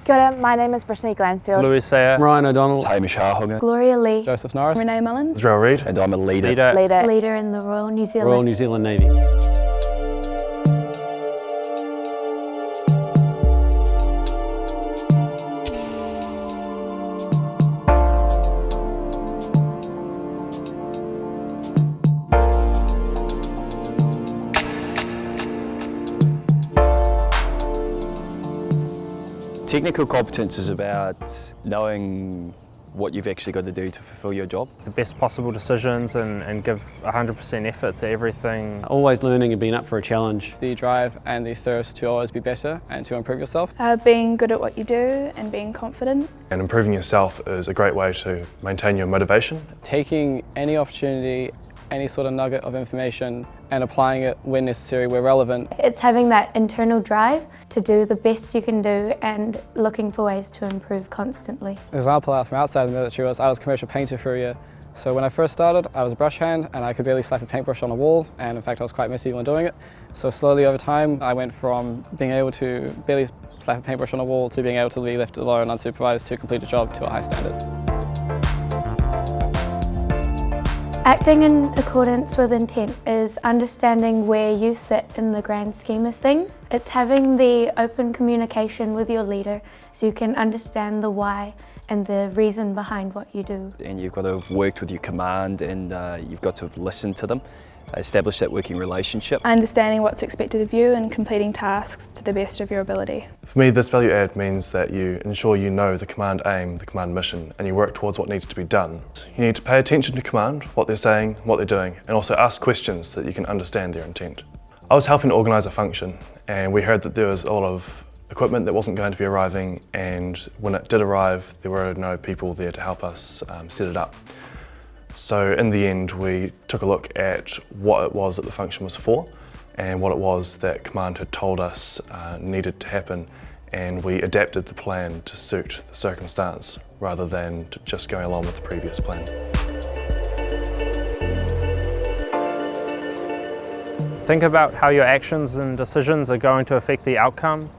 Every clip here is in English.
Kia ora, my name is Brittany Glanfield. Louis Sayer. Ryan O'Donnell. Hamish Harhonger. Gloria Lee. Joseph Norris. Renee Mullins. Israel Reid. And I'm a leader. Leader in the Royal New Zealand Navy. Technical competence is about knowing what you've actually got to do to fulfill your job. The best possible decisions and give 100% effort to everything. Always learning and being up for a challenge. The drive and the thirst to always be better and to improve yourself. Being good at what you do and being confident. And improving yourself is a great way to maintain your motivation. Taking any opportunity, any sort of nugget of information and applying it when necessary, where relevant. It's having that internal drive to do the best you can do and looking for ways to improve constantly. An example from outside the military was I was a commercial painter for a year. So when I first started, I was a brush hand and I could barely slap a paintbrush on a wall, and in fact I was quite messy when doing it. So slowly over time I went from being able to barely slap a paintbrush on a wall to being able to be left alone unsupervised to complete a job to a high standard. Acting in accordance with intent is understanding where you sit in the grand scheme of things. It's having the open communication with your leader so you can understand the why and the reason behind what you do. And you've got to have worked with your command, and you've got to have listened to them, establish that working relationship. Understanding what's expected of you and completing tasks to the best of your ability. For me, this value add means that you ensure you know the command aim, the command mission, and you work towards what needs to be done. You need to pay attention to command, what they're saying, what they're doing, and also ask questions so that you can understand their intent. I was helping to organise a function, and we heard that there was a lot of equipment that wasn't going to be arriving, and when it did arrive, there were no people there to help us set it up. So in the end, we took a look at what it was that the function was for and what it was that command had told us needed to happen, and we adapted the plan to suit the circumstance rather than just going along with the previous plan. Think about how your actions and decisions are going to affect the outcome.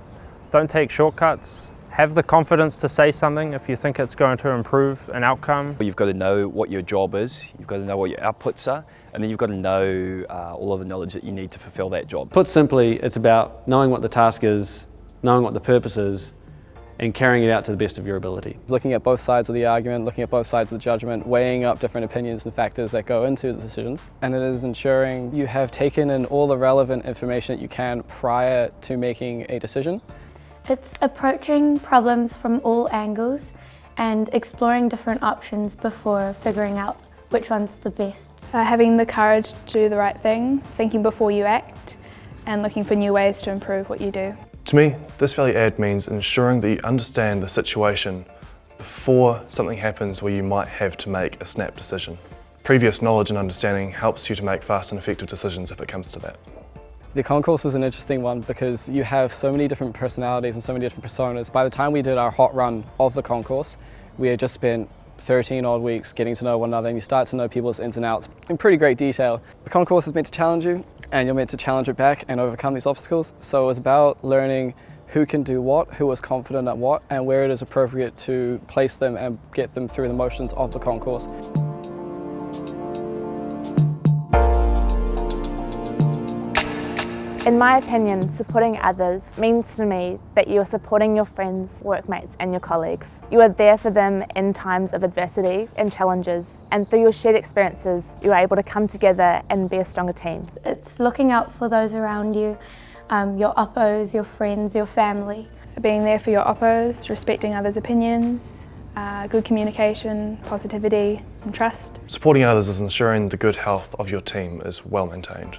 Don't take shortcuts. Have the confidence to say something if you think it's going to improve an outcome. You've got to know what your job is, you've got to know what your outputs are, and then you've got to know all of the knowledge that you need to fulfill that job. Put simply, it's about knowing what the task is, knowing what the purpose is, and carrying it out to the best of your ability. Looking at both sides of the argument, looking at both sides of the judgment, weighing up different opinions and factors that go into the decisions. And it is ensuring you have taken in all the relevant information that you can prior to making a decision. It's approaching problems from all angles and exploring different options before figuring out which one's the best. Having the courage to do the right thing, thinking before you act, and looking for new ways to improve what you do. To me, this value add means ensuring that you understand the situation before something happens where you might have to make a snap decision. Previous knowledge and understanding helps you to make fast and effective decisions if it comes to that. The concourse was an interesting one because you have so many different personalities and so many different personas. By the time we did our hot run of the concourse, we had just spent 13 odd weeks getting to know one another, and you start to know people's ins and outs in pretty great detail. The concourse is meant to challenge you, and you're meant to challenge it back and overcome these obstacles. So it was about learning who can do what, who is confident at what, and where it is appropriate to place them and get them through the motions of the concourse. In my opinion, supporting others means to me that you are supporting your friends, workmates and your colleagues. You are there for them in times of adversity and challenges, and through your shared experiences you are able to come together and be a stronger team. It's looking out for those around you, your oppos, your friends, your family. Being there for your oppos, respecting others' opinions, good communication, positivity and trust. Supporting others is ensuring the good health of your team is well maintained,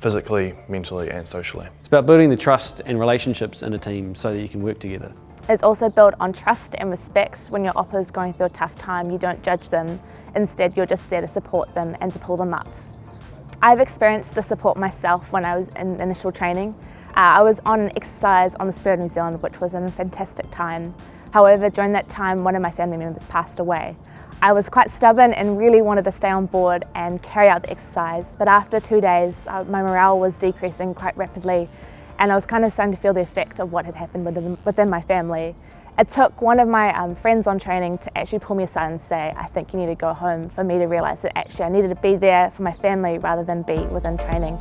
physically, mentally and socially. It's about building the trust and relationships in a team so that you can work together. It's also built on trust and respect. When your oppo is going through a tough time, you don't judge them. Instead, you're just there to support them and to pull them up. I've experienced the support myself when I was in initial training. I was on an exercise on the Spirit of New Zealand, which was a fantastic time. However, during that time, one of my family members passed away. I was quite stubborn and really wanted to stay on board and carry out the exercise, but after 2 days my morale was decreasing quite rapidly, and I was kind of starting to feel the effect of what had happened within my family, It took one of my friends on training to actually pull me aside and say, I think you need to go home, for me to realise that actually I needed to be there for my family rather than be within training.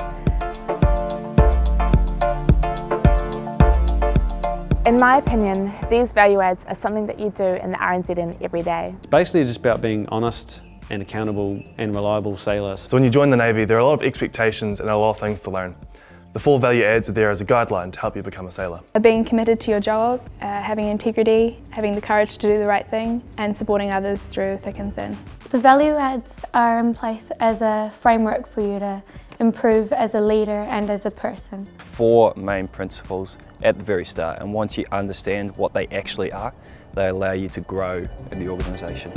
In my opinion, these value adds are something that you do in the RNZN every day. It's basically just about being honest and accountable and reliable sailor. So when you join the Navy, there are a lot of expectations and a lot of things to learn. The 4 value adds are there as a guideline to help you become a sailor. Being committed to your job, having integrity, having the courage to do the right thing, and supporting others through thick and thin. The value adds are in place as a framework for you to improve as a leader and as a person. 4 main principles at the very start, and once you understand what they actually are, they allow you to grow in the organisation.